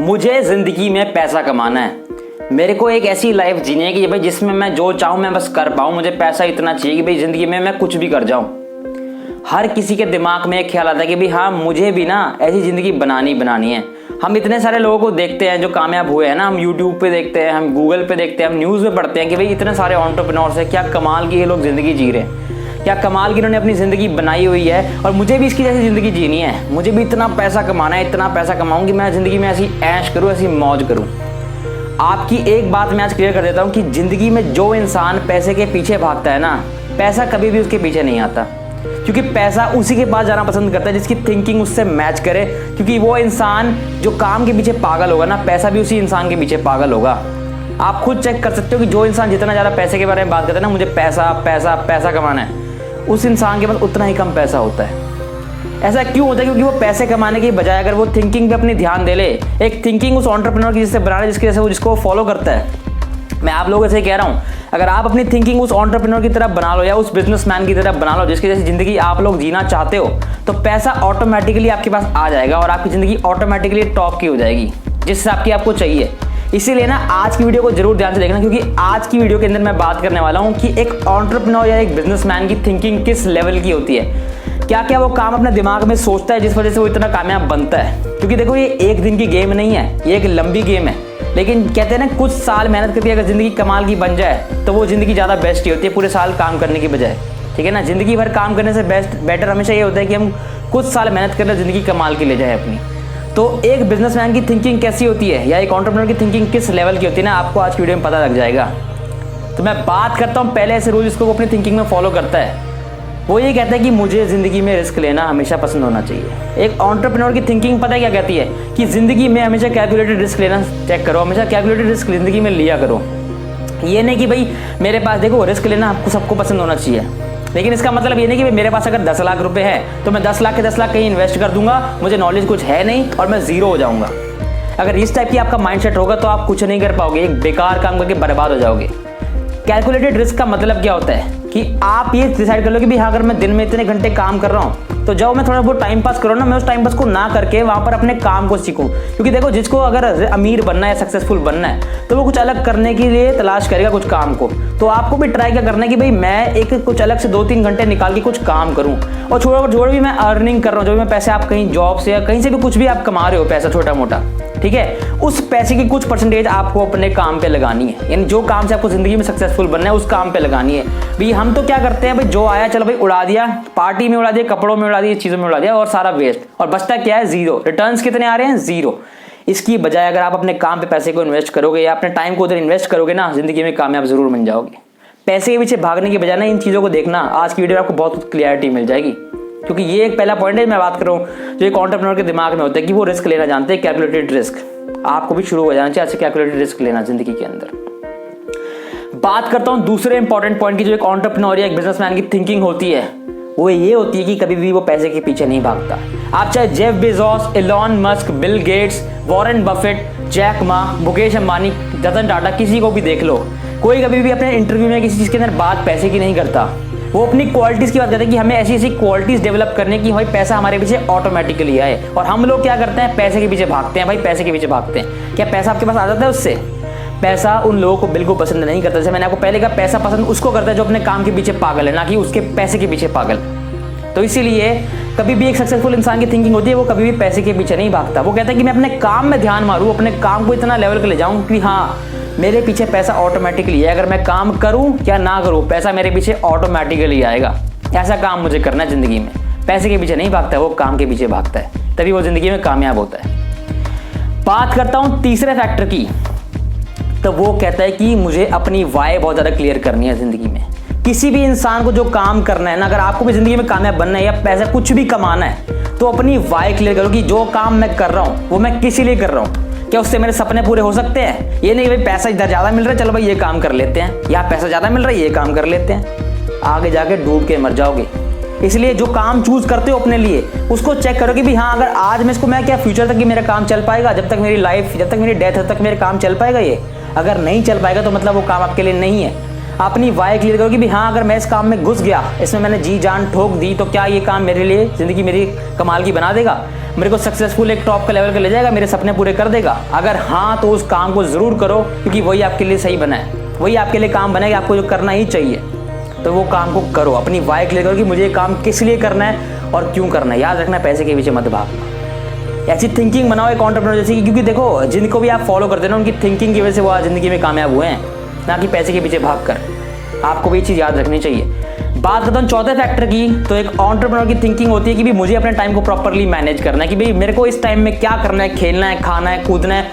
मुझे जिंदगी में पैसा कमाना है। मेरे को एक ऐसी लाइफ जीनी है कि भाई जिसमें मैं जो चाहूँ मैं बस कर पाऊँ। मुझे पैसा इतना चाहिए कि भाई जिंदगी में मैं कुछ भी कर जाऊँ। हर किसी के दिमाग में एक ख्याल आता है कि भाई हाँ मुझे भी ना ऐसी ज़िंदगी बनानी है। हम इतने सारे लोगों को देखते हैं जो कामयाब हुए हैं ना, हम यूट्यूब पे देखते हैं, हम गूगल पे देखते हैं, हम न्यूज़ में पढ़ते हैं कि भाई इतने सारे एंटरप्रेन्योर्स हैं, क्या कमाल की ये लोग ज़िंदगी जी रहे हैं, क्या कमाल की इन्होंने अपनी ज़िंदगी बनाई हुई है। और मुझे भी इसकी जैसी ज़िंदगी जीनी है। मुझे भी इतना पैसा कमाना है, इतना पैसा कमाऊँ कि मैं ज़िंदगी में ऐसी ऐश करूँ, ऐसी मौज करूँ। आपकी एक बात मैं आज क्लियर कर देता हूँ कि ज़िंदगी में जो इंसान पैसे के पीछे भागता है ना, पैसा कभी भी उसके पीछे नहीं आता। क्योंकि पैसा उसी के पास जाना पसंद करता है जिसकी थिंकिंग उससे मैच करे। क्योंकि वो इंसान जो काम के पीछे पागल होगा ना, पैसा भी उसी इंसान के पीछे पागल होगा। आप खुद चेक कर सकते हो कि जो इंसान जितना ज़्यादा पैसे के बारे में बात करता है ना, मुझे पैसा पैसा पैसा कमाना है, उस इंसान के पास उतना ही कम पैसा होता है। ऐसा क्यों होता है? क्योंकि वो पैसे कमाने की बजाय अगर वो थिंकिंग पे अपनी ध्यान दे ले, एक थिंकिंग उस एंटरप्रेन्योर की जिससे बनाना, जिसके जैसे वो जिसको फॉलो करता है। मैं आप लोगों से कह रहा हूँ, अगर आप अपनी थिंकिंग उस एंटरप्रेन्योर की तरह बना लो या उस बिजनेसमैन की तरह बना लो जिसकी जैसी ज़िंदगी आप लोग जीना चाहते हो, तो पैसा ऑटोमेटिकली आपके पास आ जाएगा और आपकी ज़िंदगी ऑटोमेटिकली टॉप की हो जाएगी जिस हिसाब की आपको चाहिए। इसीलिए ना आज की वीडियो को जरूर ध्यान से देखना, क्योंकि आज की वीडियो के अंदर मैं बात करने वाला हूँ कि एक एंटरप्रेन्योर या एक बिजनेसमैन की थिंकिंग किस लेवल की होती है। क्या क्या वो काम अपने दिमाग में सोचता है जिस वजह से वो इतना कामयाब बनता है। क्योंकि देखो ये एक दिन की गेम नहीं है, ये एक लंबी गेम है। लेकिन कहते हैं ना, कुछ साल मेहनत करके अगर ज़िंदगी कमाल की बन जाए तो वो ज़िंदगी ज़्यादा बेस्ट ही होती है पूरे साल काम करने की बजाय। ठीक है ना, ज़िंदगी भर काम करने से बेटर हमेशा ये होता है कि हम कुछ साल मेहनत कर ले, ज़िंदगी कमाल की ले जाए अपनी। तो एक बिजनेसमैन की थिंकिंग कैसी होती है या एक एंटरप्रेन्योर की थिंकिंग किस लेवल की होती है ना, आपको आज की वीडियो में पता लग जाएगा। तो मैं बात करता हूँ पहले ऐसे रूल जिसको वो अपनी थिंकिंग में फॉलो करता है। वो ये कहता है कि मुझे ज़िंदगी में रिस्क लेना हमेशा पसंद होना चाहिए। एक एंटरप्रेन्योर की थिंकिंग पता है क्या कहती है? कि ज़िंदगी में हमेशा कैलकुलेटेड रिस्क लेना चेक करो, हमेशा कैलकुलेटेड रिस्क ज़िंदगी में लिया करो। ये नहीं कि भाई मेरे पास, देखो रिस्क लेना आपको सबको पसंद होना चाहिए, लेकिन इसका मतलब ये नहीं कि मेरे पास अगर 10 लाख रुपए है तो मैं 10 लाख के 10 लाख कहीं इन्वेस्ट कर दूंगा, मुझे नॉलेज कुछ है नहीं और मैं ज़ीरो हो जाऊंगा। अगर इस टाइप की आपका माइंडसेट होगा तो आप कुछ नहीं कर पाओगे, एक बेकार काम करके बर्बाद हो जाओगे। कैलकुलेटेड रिस्क का मतलब क्या होता है कि आप ये डिसाइड कर लो कि भाई हाँ अगर मैं दिन में इतने घंटे काम कर रहा हूँ तो जाओ मैं थोड़ा बहुत टाइम पास करूँ ना, मैं उस टाइम पास को ना करके वहाँ पर अपने काम को सीखूँ। क्योंकि देखो जिसको अगर अमीर बनना है, सक्सेसफुल बनना है, तो वो कुछ अलग करने के लिए तलाश करेगा कुछ काम को। तो आपको भी ट्राई क्या करना है कि भाई मैं एक कुछ अलग से 2-3 घंटे निकाल के कुछ काम करूँ। और जो भी मैं अर्निंग कर रहा हूँ, जो भी मैं पैसे आप कहीं जॉब से या कहीं से भी कुछ भी आप कमा रहे हो पैसा छोटा मोटा, ठीक है, उस पैसे की कुछ परसेंटेज आपको अपने काम पे लगानी है। यानी जो काम से आपको जिंदगी में सक्सेसफुल बनना है उस काम पे लगानी है। भाई हम तो क्या करते हैं, भाई जो आया चलो भाई उड़ा दिया, पार्टी में उड़ा दिया, कपड़ों में उड़ा दिया, चीज़ों में उड़ा दिया और सारा वेस्ट, और बचता क्या है? ज़ीरो। रिटर्न्स कितने आ रहे हैं? ज़ीरो। इसकी बजाय अगर आप अपने काम पे पैसे को इन्वेस्ट करोगे या अपने टाइम को उधर इन्वेस्ट करोगे ना, जिंदगी में कामयाब जरूर बन जाओगे। पैसे के पीछे भागने की बजाय ना इन चीज़ों को देखना, आज की वीडियो में आपको बहुत क्लियरिटी मिल जाएगी। क्योंकि ये एक पहला पॉइंट है मैं बात कर रहा हूँ जो एक एंटरप्रेन्योर के दिमाग में होता है कि वो रिस्क लेना जानते हैं, कैलकुलेटेड रिस्क। आपको भी शुरू हो जाना चाहिए आज से कैलकुलेटेड रिस्क लेना जिंदगी के अंदर। बात करता हूं दूसरे इंपॉर्टेंट पॉइंट की जो एक एंटरप्रेन्योर या एक बिजनेसमैन की थिंकिंग होती है, वो ये होती है कि कभी भी वो पैसे के पीछे नहीं भागता। आप चाहे Jeff Bezos, Elon Musk, Bill Gates, Warren Buffett, Jack Ma, Mukesh Ambani, Ratan Tata, किसी को भी देख लो, कोई कभी भी अपने इंटरव्यू में किसी चीज़ के अंदर बात पैसे की नहीं करता। वो अपनी क्वालिटीज़ की बात करते हैं कि हमें ऐसी ऐसी क्वालिटीज़ डेवलप करने की भाई पैसा हमारे पीछे ऑटोमेटिकली आए। और हम लोग क्या करते हैं? पैसे के पीछे भागते हैं। भाई पैसे के पीछे भागते हैं, क्या पैसा आपके पास आ जाता है उससे? पैसा उन लोगों को बिल्कुल पसंद नहीं करता। जैसे मैंने आपको पहले कहा, पैसा पसंद उसको करता है जो अपने काम के पीछे पागल है, ना कि उसके पैसे के पीछे पागल। तो इसीलिए कभी भी एक सक्सेसफुल इंसान की थिंकिंग होती है, वो कभी भी पैसे के पीछे नहीं भागता। वो कहता है कि मैं अपने काम में ध्यान मारूँ, अपने काम को इतना लेवल पे ले जाऊँ कि हाँ मेरे पीछे पैसा ऑटोमेटिकली है। अगर मैं काम करूँ या ना करूँ, पैसा मेरे पीछे ऑटोमेटिकली आएगा। ऐसा काम मुझे करना है जिंदगी में। पैसे के पीछे नहीं भागता है, वो काम के पीछे भागता है, तभी वो जिंदगी में कामयाब होता है। बात करता हूँ तीसरे फैक्टर की, तो वो कहता है कि मुझे अपनी वाय बहुत ज़्यादा क्लियर करनी है ज़िंदगी में। किसी भी इंसान को जो काम करना है ना, अगर आपको भी ज़िंदगी में कामयाब बनना है या पैसा कुछ भी कमाना है, तो अपनी वाय क्लियर करो कि जो काम मैं कर रहा हूँ वो मैं किस लिए कर रहा हूँ। क्या उससे मेरे सपने पूरे हो सकते हैं? ये नहीं भाई पैसा इधर ज़्यादा मिल रहा है, चलो भाई ये काम कर लेते हैं, या पैसा ज़्यादा मिल रहा है ये काम कर लेते हैं, आगे जाके डूब के मर जाओगे। इसलिए जो काम चूज करते हो अपने लिए, उसको चेक करो कि भाई हाँ अगर आज मैं इसको, मैं क्या फ्यूचर तक कि मेरा काम चल पाएगा, जब तक मेरी लाइफ, जब तक मेरी डेथ है तब तक मेरा काम चल पाएगा। ये अगर नहीं चल पाएगा तो मतलब वो काम आपके लिए नहीं है। अपनी वाई क्लियर करो कि भी हाँ अगर मैं इस काम में घुस गया, इसमें मैंने जी जान ठोक दी, तो क्या ये काम मेरे लिए ज़िंदगी मेरी कमाल की बना देगा, मेरे को सक्सेसफुल एक टॉप के लेवल पे ले जाएगा, मेरे सपने पूरे कर देगा। अगर हाँ तो उस काम को ज़रूर करो, क्योंकि वही आपके लिए सही बना है, वही आपके लिए काम बना है कि आपको जो करना ही चाहिए, तो वो काम को करो। अपनी वाई क्लियर करो कि मुझे ये काम किस लिए करना है और क्यों करना है। याद रखना पैसे के पीछे मत भागना। ऐसी थिंकिंग बनाओ एक एंटरप्रेन्योर जैसी कि, क्योंकि देखो जिनको भी आप फॉलो करते हैं ना उनकी थिंकिंग की वजह से वो आज ज़िंदगी में कामयाब हुए हैं, ना कि पैसे के पीछे भागकर। आपको भी ये चीज़ याद रखनी चाहिए। बात करता हूँ चौथे फैक्टर की, तो एक एंटरप्रेन्योर की थिंकिंग होती है कि भी मुझे अपने टाइम को प्रॉपरली मैनेज करना है, कि भाई मेरे को इस टाइम में क्या करना है, खेलना है, खाना है, कूदना है,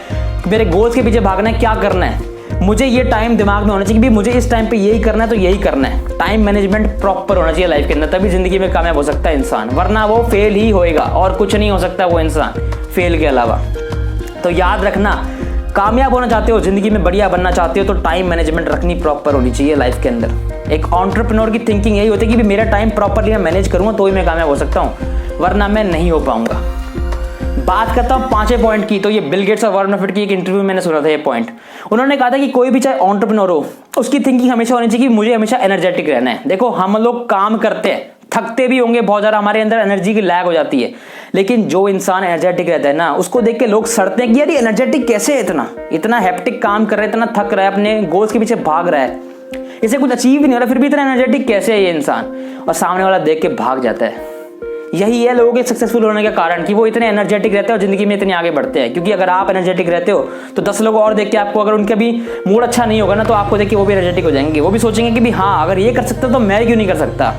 मेरे गोल्स के पीछे भागना है, क्या करना है, मुझे ये टाइम दिमाग में होना चाहिए कि भी मुझे इस टाइम पे यही करना है तो यही करना है। टाइम मैनेजमेंट प्रॉपर होना चाहिए लाइफ के अंदर, तभी जिंदगी में कामयाब हो सकता है इंसान, वरना वो फेल ही होएगा और कुछ नहीं हो सकता वो इंसान फेल के अलावा। तो याद रखना, कामयाब होना चाहते हो, जिंदगी में बढ़िया बनना चाहते हो, तो टाइम मैनेजमेंट रखनी प्रॉपर होनी चाहिए लाइफ के अंदर। एक एंटरप्रेन्योर की थिंकिंग यही होती है कि मेरा टाइम प्रॉपरली मैं मैनेज करूँगा तो ही मैं कामयाब हो सकता हूँ, वरना मैं नहीं हो पाऊंगा। बात करता हूँ पांचवें पॉइंट की, तो ये बिल गेट्स और वॉरेन बफेट की एक इंटरव्यू में मैंने सुना था ये पॉइंट। उन्होंने कहा था कि कोई भी चाहे एंटरप्रेन्योर हो, उसकी थिंकिंग हमेशा होनी चाहिए कि मुझे हमेशा एनर्जेटिक रहना है। देखो हम लोग काम करते हैं, थकते भी होंगे बहुत ज़्यादा, हमारे अंदर एनर्जी की लैग हो जाती है, लेकिन जो इंसान एनर्जेटिक रहता है ना, उसको देख के लोग सड़ते हैं कि यार ये एनर्जेटिक कैसे है, इतना हैप्टिक काम कर रहा है, इतना थक रहा है, अपने गोल्स के पीछे भाग रहा है, इसे कुछ अचीव ही नहीं हो रहा, फिर भी इतना एनर्जेटिक कैसे है ये इंसान, और सामने वाला देख के भाग जाता है। यही है लोगों के सक्सेसफुल होने का कारण कि वो इतने एनर्जेटिक रहते हैं और जिंदगी में इतने आगे बढ़ते हैं। क्योंकि अगर आप एनर्जेटिक रहते हो तो 10 लोग और देख के आपको, अगर उनका भी मूड अच्छा नहीं होगा ना, तो आपको देख के वो भी एनर्जेटिक हो जाएंगे, वो भी सोचेंगे कि भी हाँ अगर ये कर सकता तो मैं क्यों नहीं कर सकता।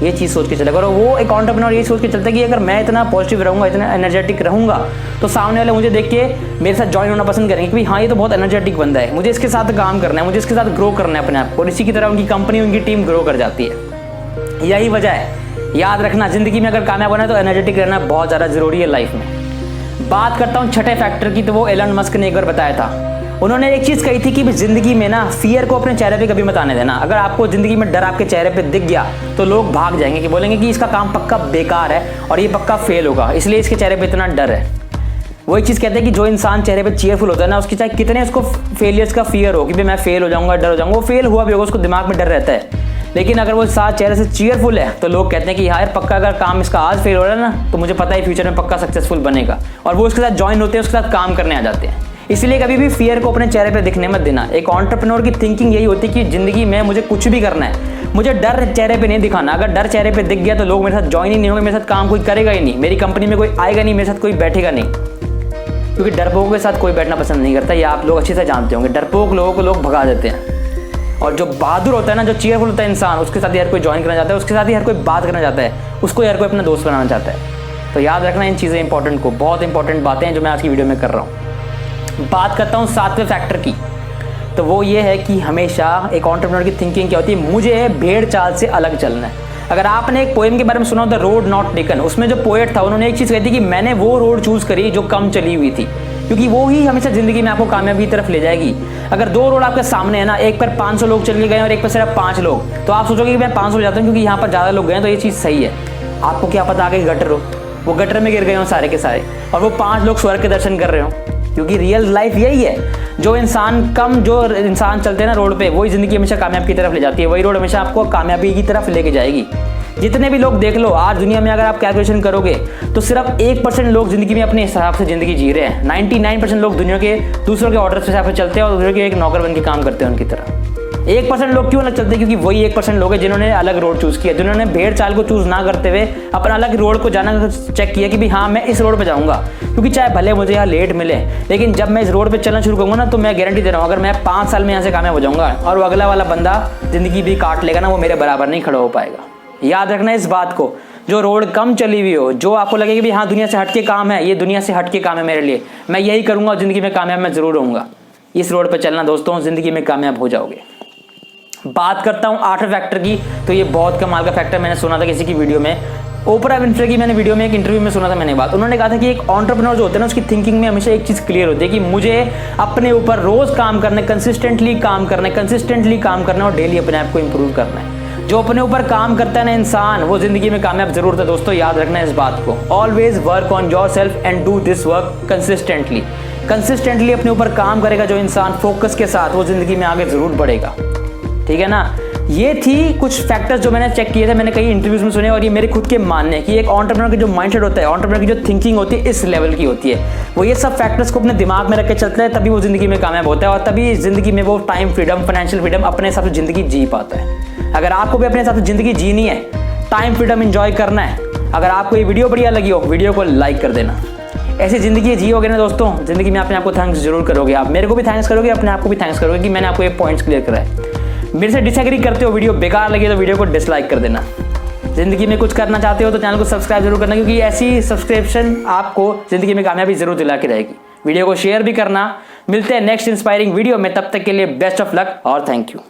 ये चीज़ सोच के चलेगा, और वो एक एंटरप्रेन्योर ये सोच के चलता है कि अगर मैं इतना पॉजिटिव रहूँगा, इतना एनर्जेटिक रहूँगा, तो सामने वाले मुझे देख के मेरे साथ ज्वाइन होना पसंद करेंगे कि भाई हाँ ये तो बहुत एनर्जेटिक बंदा है, मुझे इसके साथ काम करना है, मुझे इसके साथ ग्रो करना है अपने आप को। और इसी की तरह उनकी कंपनी, उनकी टीम ग्रो कर जाती है। यही वजह है, याद रखना जिंदगी में अगर कामयाब होना है तो एनर्जेटिक रहना बहुत ज़्यादा जरूरी है लाइफ में। बात करता हूँ छठे फैक्टर की, तो वो एलन मस्क ने एक बार बताया था। उन्होंने एक चीज़ कही थी कि जिंदगी में ना फियर को अपने चेहरे पे कभी मत आने देना। अगर आपको जिंदगी में डर आपके चेहरे पे दिख गया तो लोग भाग जाएंगे, कि बोलेंगे कि इसका काम पक्का बेकार है और ये पक्का फेल होगा, इसलिए इसके चेहरे पे इतना डर है। वही चीज़ कहते हैं कि जो इंसान चेहरे पे चीयरफुल होता है ना, उसकी चाहे कितने उसको फेलियर्स का फियर हो कि भाई मैं फेल हो जाऊंगा, डर हो जाऊंगा, वो फेल हुआ भी होगा, उसको दिमाग में डर रहता है, लेकिन अगर वो साथ चेहरे से चीयरफुल है तो लोग कहते हैं कि यार पक्का अगर काम इसका आज फेल हो रहा है ना, तो मुझे पता है फ्यूचर में पक्का सक्सेसफुल बनेगा, और वो उसके साथ ज्वाइन होते हैं, उसके साथ काम करने आ जाते हैं। इसलिए कभी भी फियर को अपने चेहरे पे दिखने मत देना। एक एंटरप्रेन्योर की थिंकिंग यही होती है कि जिंदगी में मुझे कुछ भी करना है, मुझे डर चेहरे पे नहीं दिखाना। अगर डर चेहरे पे दिख गया तो लोग मेरे साथ ज्वाइन ही नहीं होंगे, मेरे साथ काम कोई करेगा ही नहीं, मेरी कंपनी में कोई आएगा नहीं, मेरे साथ कोई बैठेगा नहीं, क्योंकि डरपोकों के साथ कोई बैठना पसंद नहीं करता। ये आप लोग अच्छे से जानते होंगे, डरपोक लोगों को लोग भगा देते हैं। और जो बहादुर होता है ना, जो चीयरफुल होता है इंसान, उसके साथ ही हर कोई ज्वाइन करना चाहता है, उसके साथ ही हर कोई बात करना चाहता है, उसको हर कोई अपना दोस्त बनाना चाहता है। तो याद रखना इन चीज़ें इंपॉर्टेंट को, बहुत इंपॉर्टेंट बातें हैं जो मैं आज की वीडियो में कर रहा हूँ। बात करता हूँ सातवें फैक्टर की, तो वो ये है कि हमेशा एक एंटरप्रेन्योर की थिंकिंग क्या होती है, मुझे भेड़ चाल से अलग चलना है। अगर आपने एक पोएम के बारे में सुना हो, द रोड नॉट टेकन, उसमें जो पोएट था उन्होंने एक चीज़ कही थी कि मैंने वो रोड चूज़ करी जो कम चली हुई थी, क्योंकि वो ही हमेशा ज़िंदगी में आपको कामयाबी की तरफ ले जाएगी। अगर दो रोड आपके सामने है ना, एक पर 500 लोग चल के गए और एक पर सिर्फ 5 लोग, तो आप सोचोगे कि मैं 500 जाता हूँ क्योंकि यहाँ पर ज़्यादा लोग गए तो ये चीज़ सही है। आपको क्या पता आगे गटर हो, वो गटर में गिर गए हो सारे के सारे, और वो 5 लोग स्वर्ग के दर्शन कर रहे हो। क्योंकि रियल लाइफ यही है, जो इंसान चलते हैं ना रोड पे, वही ज़िंदगी हमेशा कामयाबी की तरफ ले जाती है, वही रोड हमेशा आपको कामयाबी की तरफ लेके जाएगी। जितने भी लोग देख लो आज दुनिया में, अगर आप कैलकुलेशन करोगे तो सिर्फ 1% लोग जिंदगी में अपने हिसाब से जिंदगी जी रहे हैं। 99% लोग दुनिया के दूसरों के ऑर्डर से हिसाब से चलते हैं और दूसरों के एक नौकर बन के काम करते हैं उनकी तरह। 1% लोग क्यों अलग चलते हैं? क्योंकि वही 1% लोग हैं जिन्होंने अलग रोड चूज किया, जिन्होंने भेड़ चाल को चूज ना करते हुए अपना अलग रोड को जाना चेक किया कि भी हाँ मैं इस रोड पे जाऊंगा, क्योंकि चाहे भले मुझे यहाँ लेट मिले, लेकिन जब मैं इस रोड पे चलना शुरू करूंगा ना, तो मैं गारंटी दे रहा हूँ अगर मैं 5 साल में यहाँ से कामयाब हो जाऊंगा और वो अगला वाला बंदा जिंदगी भी काट लेगा ना, वो मेरे बराबर नहीं खड़ा हो पाएगा। याद रखना इस बात को, जो रोड कम चली हुई हो, जो आपको लगे कि भी हाँ दुनिया से हटके काम है, ये दुनिया से हटके काम है मेरे लिए, मैं यही करूंगा और जिंदगी में कामयाब मैं जरूर रहूंगा, इस रोड पर चलना दोस्तों, जिंदगी में कामयाब हो जाओगे। बात करता हूँ 8वें फैक्टर की, तो ये बहुत कमाल का फैक्टर मैंने सुना था किसी की वीडियो में, ओपरा विनफ्रे की मैंने वीडियो में एक इंटरव्यू में सुना था मैंने बात। उन्होंने कहा था कि एक एंटरप्रेन्योर जो होता है ना, उसकी थिंकिंग में हमेशा एक चीज़ क्लियर होती है कि मुझे अपने ऊपर रोज काम करना है, कंसिस्टेंटली काम करना है और डेली अपने आप को इंप्रूव करना है। जो अपने ऊपर काम करता है ना इंसान, वो जिंदगी में कामयाब जरूर था दोस्तों। याद रखना है इस बात को, always work on your self and do this work consistently अपने ऊपर काम करेगा जो इंसान फोकस के साथ, वो जिंदगी में आगे जरूर बढ़ेगा। ठीक है ना। ये थी कुछ फैक्टर्स जो मैंने चेक किए थे, मैंने कई इंटरव्यूज में सुने और ये मेरे खुद के मानने कि एक एंटरप्रेन्योर की जो माइंडसेट होता है, एंटरप्रेन्योर की जो थिंकिंग होती है इस लेवल की होती है। वो ये सब फैक्टर्स को अपने दिमाग में रख के चलता है, तभी वो जिंदगी में कामयाब होता है और तभी जिंदगी में वो टाइम फ्रीडम, फाइनेंशियल फ्रीडम अपने हिसाब से जिंदगी जी पाता है। अगर आपको भी अपने हिसाब से जिंदगी जीनी है, टाइम फ्रीडम एंजॉय करना है, अगर आपको ये वीडियो बढ़िया लगी हो, वीडियो को लाइक कर देना। ऐसी जिंदगी जियोगे ना दोस्तों, जिंदगी में अपने आपको थैंक्स जरूर करोगे। आप मेरे को भी थैंक्स करोगे, अपने आप को भी थैंक्स करोगे कि मैंने आपको ये पॉइंट्स क्लियर कराए। मेरे से डिसएग्री करते हो, वीडियो बेकार लगे तो वीडियो को डिसलाइक कर देना। जिंदगी में कुछ करना चाहते हो तो चैनल को सब्सक्राइब जरूर करना, क्योंकि ऐसी सब्सक्रिप्शन आपको जिंदगी में कामयाबी जरूर दिला के रहेगी। वीडियो को शेयर भी करना। मिलते हैं नेक्स्ट इंस्पायरिंग वीडियो में, तब तक के लिए बेस्ट ऑफ लक और थैंक यू।